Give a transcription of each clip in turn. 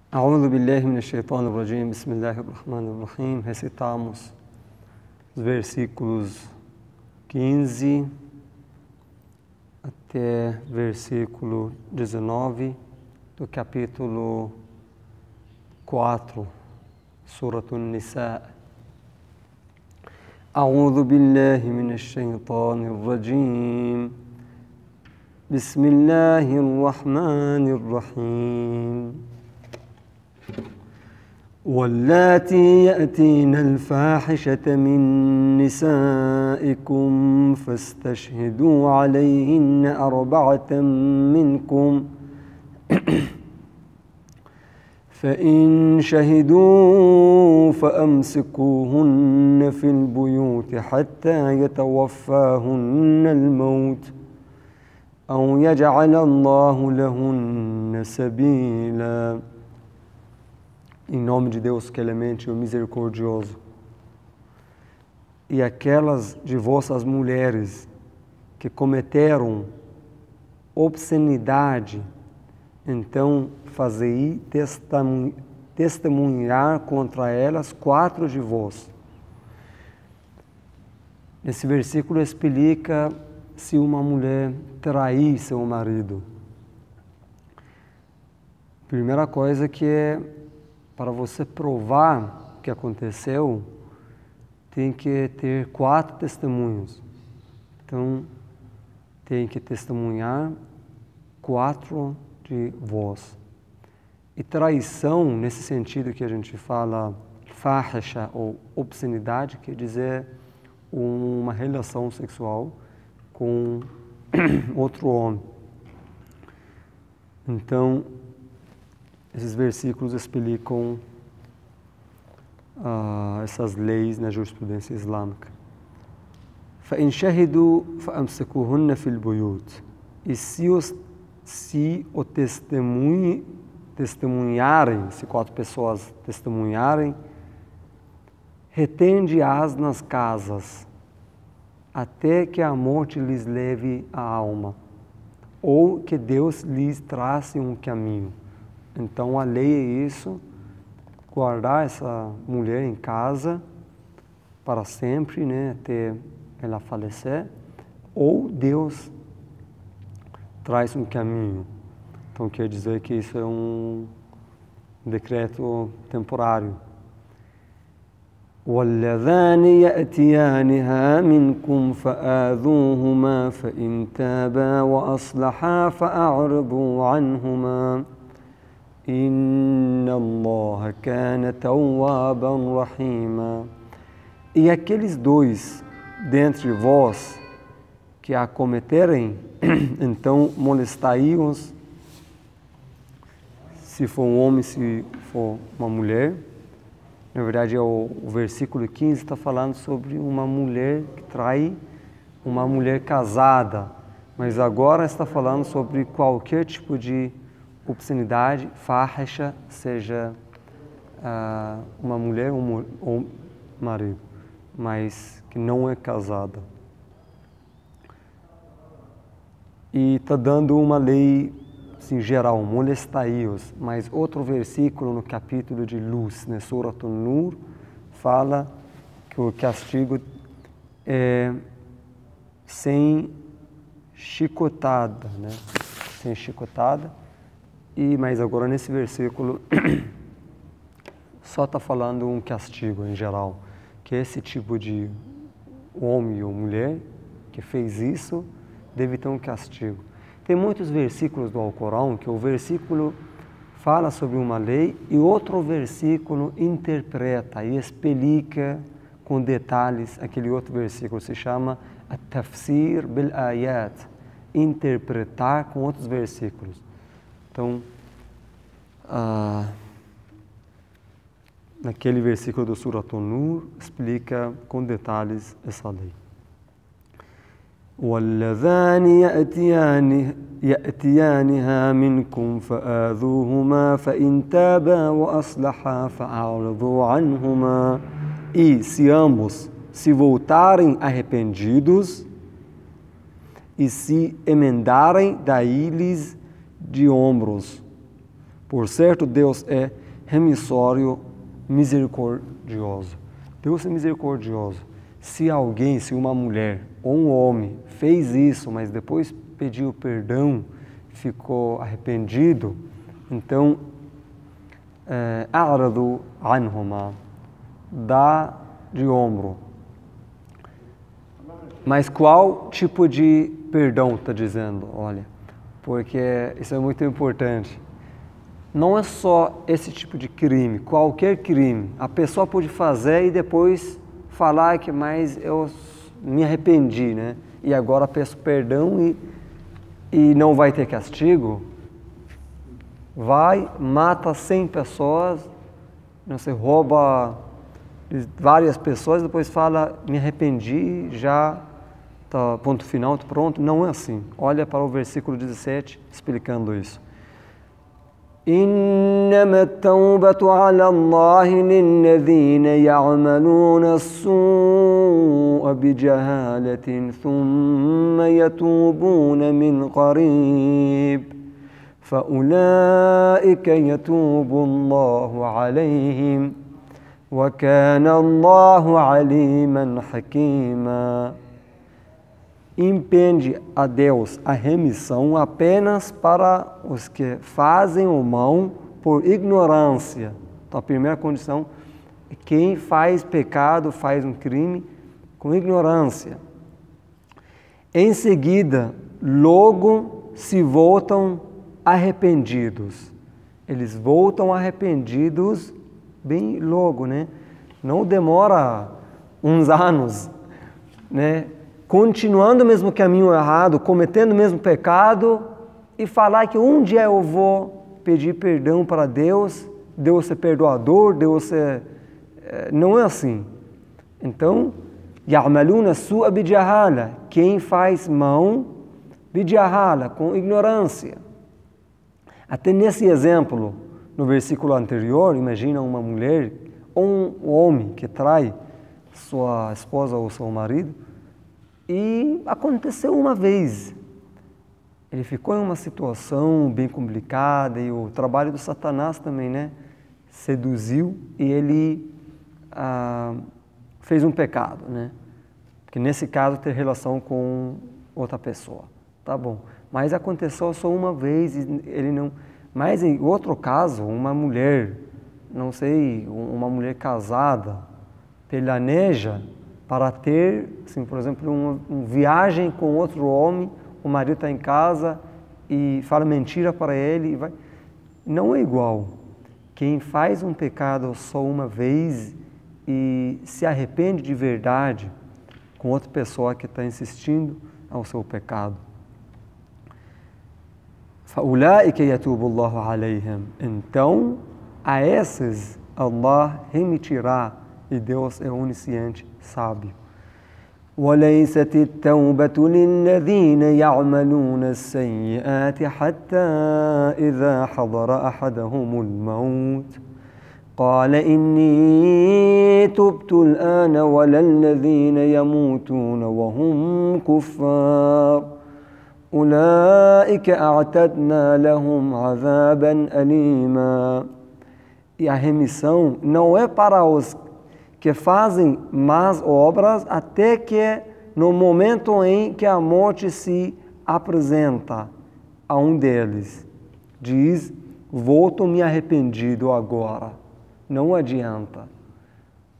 A'udhu billahi minash shaitanir rajim, bismillahir rahmanir rahim. Recitamos os versículos 15 até versículo 19 do capítulo 4, Suratun Nisa. A'udhu billahi minash shaitanir rajim. Bismillahir rahmanir rahim. واللاتي يأتين الفاحشة من نسائكم فاستشهدوا عليهن أربعة منكم فإن شهدوا فأمسكوهن في البيوت حتى يتوفاهن الموت أو يجعل الله لهن سبيلا. Em nome de Deus, clemente e misericordioso. E aquelas de vossas mulheres que cometeram obscenidade, então fazei testemunhar contra elas 4 de vós. Esse versículo explica se uma mulher trair seu marido. Primeira coisa que é, para você provar o que aconteceu, tem que ter 4 testemunhos. Então, tem que testemunhar 4 de vós. E traição, nesse sentido que a gente fala, fahisha ou obscenidade, quer dizer uma relação sexual com outro homem. Então, esses versículos explicam essas leis na jurisprudência islâmica. فَإِنْ شَهِدُوا فَأَمْسِكُوهُنَّ فِي الْبُيُوتِ. E se o testemunharem, se 4 pessoas testemunharem, retende-as nas casas, até que a morte lhes leve a alma, ou que Deus lhes trace um caminho. Então, a lei é isso, guardar essa mulher em casa para sempre, né, até ela falecer, ou Deus traz um caminho. Então, quer dizer que isso é um decreto temporário. وَاللَّذَانِ يَأْتِيَانِهَا مِنْكُمْ فَآذُوهُمَا فَإِنْ تَابَا وَأَصْلَحَا فَأَعْرِضُوا عَنْهُمَا Inna Allah kana tawwaban rahima. E aqueles 2 dentre vós que a cometerem, então molestai-os, se for um homem, se for uma mulher. Na verdade, o versículo 15 está falando sobre uma mulher que trai uma mulher casada, mas agora está falando sobre qualquer tipo de obscenidade, fahisha, seja uma mulher ou um marido, mas que não é casada. E está dando uma lei assim, geral, molestai-os, mas outro versículo no capítulo de Luz, né, Surat An-Nur, fala que o castigo é sem chicotada, né, sem chicotada. Mas agora nesse versículo só está falando um castigo em geral, que esse tipo de homem ou mulher que fez isso deve ter um castigo. Tem muitos versículos do Alcorão que o versículo fala sobre uma lei e outro versículo interpreta e explica com detalhes aquele outro versículo. Se chama At-Tafsir bil-Ayat, interpretar com outros versículos. Então, naquele versículo do Surat An-Nur, explica com detalhes essa lei. وَاللَّذَانِ يَأْتِيَانِهَا مِنْكُمْ فَآذُوهُمَا فَإِنْ تَابَا وَأَصْلَحَا فَأَعْرِضُوا عَنْهُمَا. E se ambos se voltarem arrependidos e se emendarem, daí-lhes de ombros. Por certo, Deus é remissório misericordioso. Deus é misericordioso. Se alguém, se uma mulher ou um homem fez isso, mas depois pediu perdão, ficou arrependido, então, a'radu anhuma, dá de ombro. Mas qual tipo de perdão está dizendo? Olha, porque isso é muito importante. Não é só esse tipo de crime, qualquer crime. A pessoa pode fazer e depois falar que mais eu me arrependi, né? E agora peço perdão e não vai ter castigo. Vai, mata 100 pessoas, não sei, rouba várias pessoas, depois fala, me arrependi, já tá, ponto final, pronto. Não é assim. Olha para o versículo 17 explicando isso. إنما التوبة على الله للذين يعملون السوء بجهالة ثم يتوبون من قريب فأولئك يتوب الله عليهم وكان الله عليما حكيما. Impende a Deus a remissão apenas para os que fazem o mal por ignorância. Então, a primeira condição é quem faz pecado, faz um crime com ignorância. Em seguida, logo se voltam arrependidos. Eles voltam arrependidos bem logo, né? Não demora uns anos, né? Continuando o mesmo caminho errado, cometendo o mesmo pecado e falar que um dia eu vou pedir perdão para Deus, Deus é perdoador, Deus é... Não é assim. Então, يَعْمَلُونَ السُّوءَ بِجَهَالَةٍ, quem faz mal, بِجَهَالَةٍ, com ignorância. Até nesse exemplo, no versículo anterior, imagina uma mulher ou um homem que trai sua esposa ou seu marido, e aconteceu uma vez. Ele ficou em uma situação bem complicada e o trabalho do Satanás também, né? Seduziu e ele fez um pecado, né? Que nesse caso ter relação com outra pessoa, tá bom? Mas aconteceu só uma vez e ele não. Mas em outro caso, uma mulher, não sei, uma mulher casada, planeja para ter, assim, por exemplo, uma viagem com outro homem, o marido está em casa e fala mentira para ele. Não é igual. Quem faz um pecado só uma vez e se arrepende de verdade com outra pessoa que está insistindo ao seu pecado. فَأُولَٰئِكَ يَتُوبُ اللَّهُ عَلَيْهِمْ. Então, a esses Allah remitirá. E Deus é onisciente, sábio. وَلَيْسَتِ التَّوْبَةُ لِلَّذِينَ يَعْمَلُونَ السَّيِّئَاتِ حَتَّى إِذَا حَضَرَ أَحَدَهُمُ الْمَوْتُ قَالَ إِنِّي تُبْتُ الْآنَ وَلَا الَّذِينَ يَمُوتُونَ وَهُمْ كُفَّارٌ أُولَٰئِكَ أَعْتَدْنَا لَهُمْ عَذَابًا أَلِيمًا. E a remissão não é para os que fazem más obras até que no momento em que a morte se apresenta a um deles. Diz, volto-me arrependido agora. Não adianta.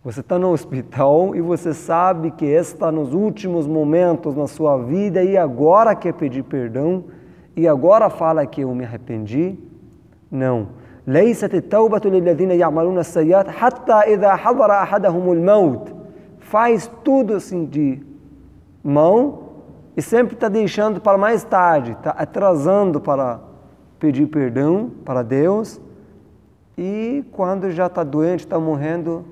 Você está no hospital e você sabe que está nos últimos momentos na sua vida e agora quer pedir perdão e agora fala que eu me arrependi. Não. ليست التوبة للذين يعملون السيئات حتى إذا حضر أحدهم الموت. Faz tudo assim de mão e sempre está deixando para mais tarde, está atrasando para pedir perdão para Deus e quando já está doente, está morrendo,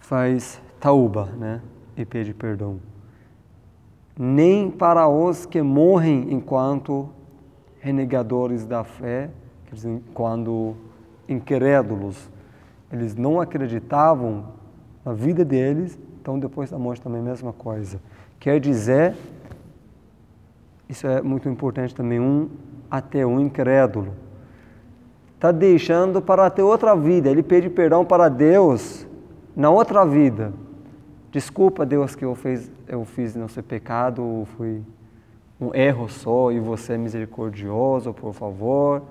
faz tauba, né? E pede perdão. Nem para os que morrem enquanto renegadores da fé, quer dizer, quando incrédulos, eles não acreditavam na vida deles, então depois da morte também é a mesma coisa. Quer dizer, isso é muito importante também, um ateu, um incrédulo, está deixando para ter outra vida. Ele pede perdão para Deus na outra vida. Desculpa, Deus, que eu fiz não ser pecado, foi um erro só e você é misericordioso, por favor.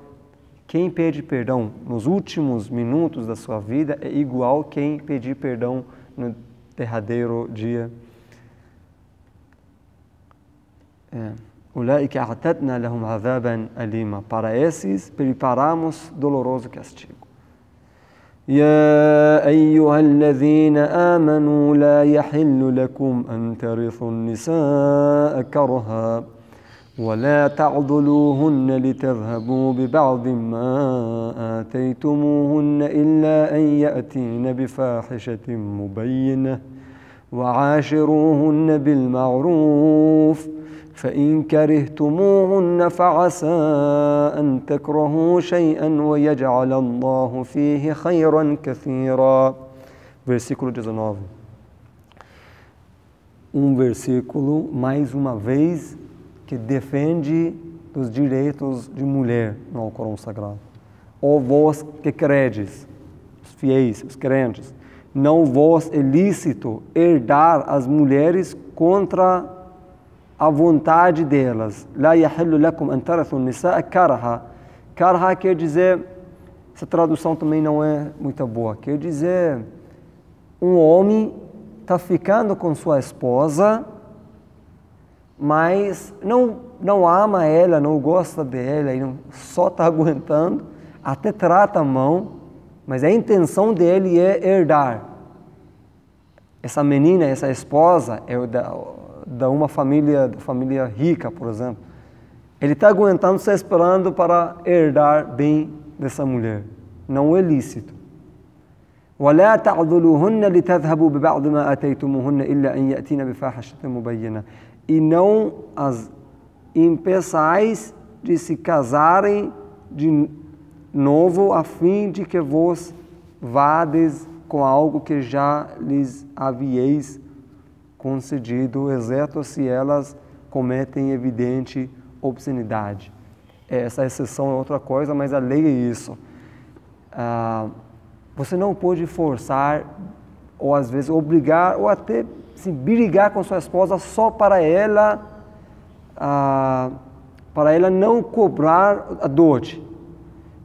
Quem pede perdão nos últimos minutos da sua vida é igual quem pedir perdão no derradeiro dia. Ulaika a'tadna lahum 'adhaban alima. Para esses preparamos doloroso castigo. يا أيها الذين آمنوا لا يحل لكم أن ترثوا النساء كرها ولا تعضلوهن لتذهبوا ببعض ما آتيتموهن إلا أن يأتين بفاحشة مبينة وعاشروهن بالمعروف فإن كرهتموهن فعسى أن تكرهوا شيئا ويجعل الله فيه خيرا كثيرا. Versículo 19. Versículo, mais uma vez, que defende os direitos de mulher no Alcorão Sagrado. Ó vós que credes, os fiéis, os crentes, não vos é lícito herdar as mulheres contra a vontade delas. La yahillu lakum an tarathu an-nisaa karha. Karha quer dizer, essa tradução também não é muito boa, quer dizer, um homem está ficando com sua esposa, mas não ama ela, não gosta dela, e só está aguentando, até trata a mão, mas a intenção dele é herdar. Essa menina, essa esposa, é da uma família rica, por exemplo. Ele está aguentando, só esperando para herdar bem dessa mulher. Não é lícito. وَلَا تَعْضُلُوهُنَّ لِتَذْهَبُوا بِبَعْضِ مَا آتَيْتُمُوهُنَّ إِلَّا أَنْ يَأْتِينَ بِفَاحِشَةٍ مُبَيِّنَةٍ. E não as impeçais de se casarem de novo, a fim de que vos vades com algo que já lhes havieis concedido, exceto se elas cometem evidente obscenidade. Essa exceção é outra coisa, mas a lei é isso. Você não pode forçar, ou às vezes obrigar, ou até se brigar com sua esposa só para ela não cobrar a dote.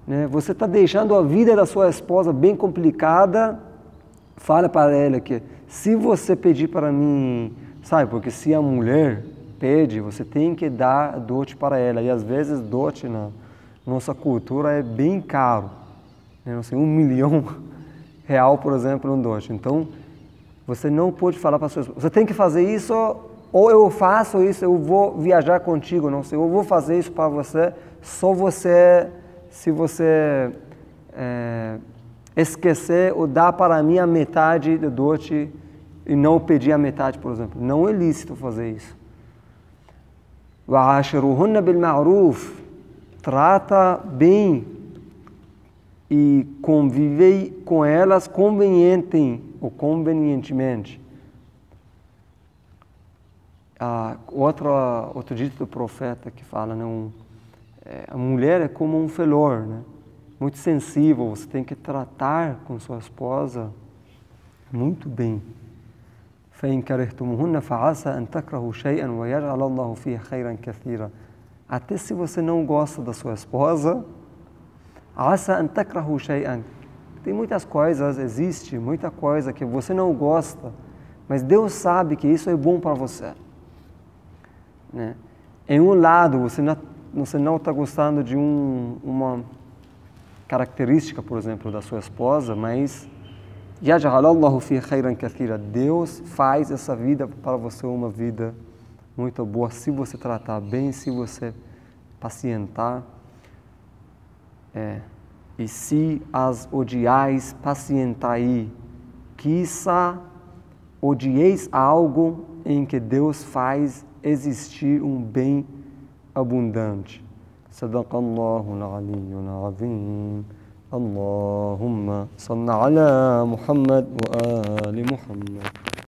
Né? Você está deixando a vida da sua esposa bem complicada. Fala para ela que se você pedir para mim, sabe, porque se a mulher pede, você tem que dar dote para ela. E às vezes dote na nossa cultura é bem caro. Não sei, R$1 milhão, por exemplo, um dote. Então, você não pode falar para a sua esposa, você tem que fazer isso, ou eu faço isso, eu vou viajar contigo, não sei, eu vou fazer isso para você, só você, se você esquecer ou dar para mim a metade do dote e não pedir a metade, por exemplo. Não é lícito fazer isso. وَعَاشِرُوهُنَّ بِالْمَعْرُوفِ. Trata bem e convive com elas convenientemente. Outro dito do profeta que fala, a mulher é como um flor, né? Muito sensível, você tem que tratar com sua esposa muito bem. فَإِنْ كَرِهْتُمُوهُنَّ فَعَسَى أَنْ تَكْرَهُوا شَيْئًا وَيَجْعَلَ اللَّهُ فِيهِ خَيْرًا كَثِيرًا. Até se você não gosta da sua esposa, عَسَى أَنْ تَكْرَهُوا شَيْئًا. Tem muitas coisas, existe muita coisa que você não gosta, mas Deus sabe que isso é bom para você. Né? Em um lado, você não está gostando de uma característica, por exemplo, da sua esposa, mas يَجْعَلَ اللَّهُ فِيهِ خَيْرًا كَثِيرًا. Deus faz essa vida para você uma vida muito boa, se você tratar bem, se você pacientar. E se as odiais, pacientai. Quiçá odieis algo em que Deus faz existir um bem abundante. Sadaqallahu al-aliyyul azim. Allahumma salli ala Muhammad wa ali Muhammad.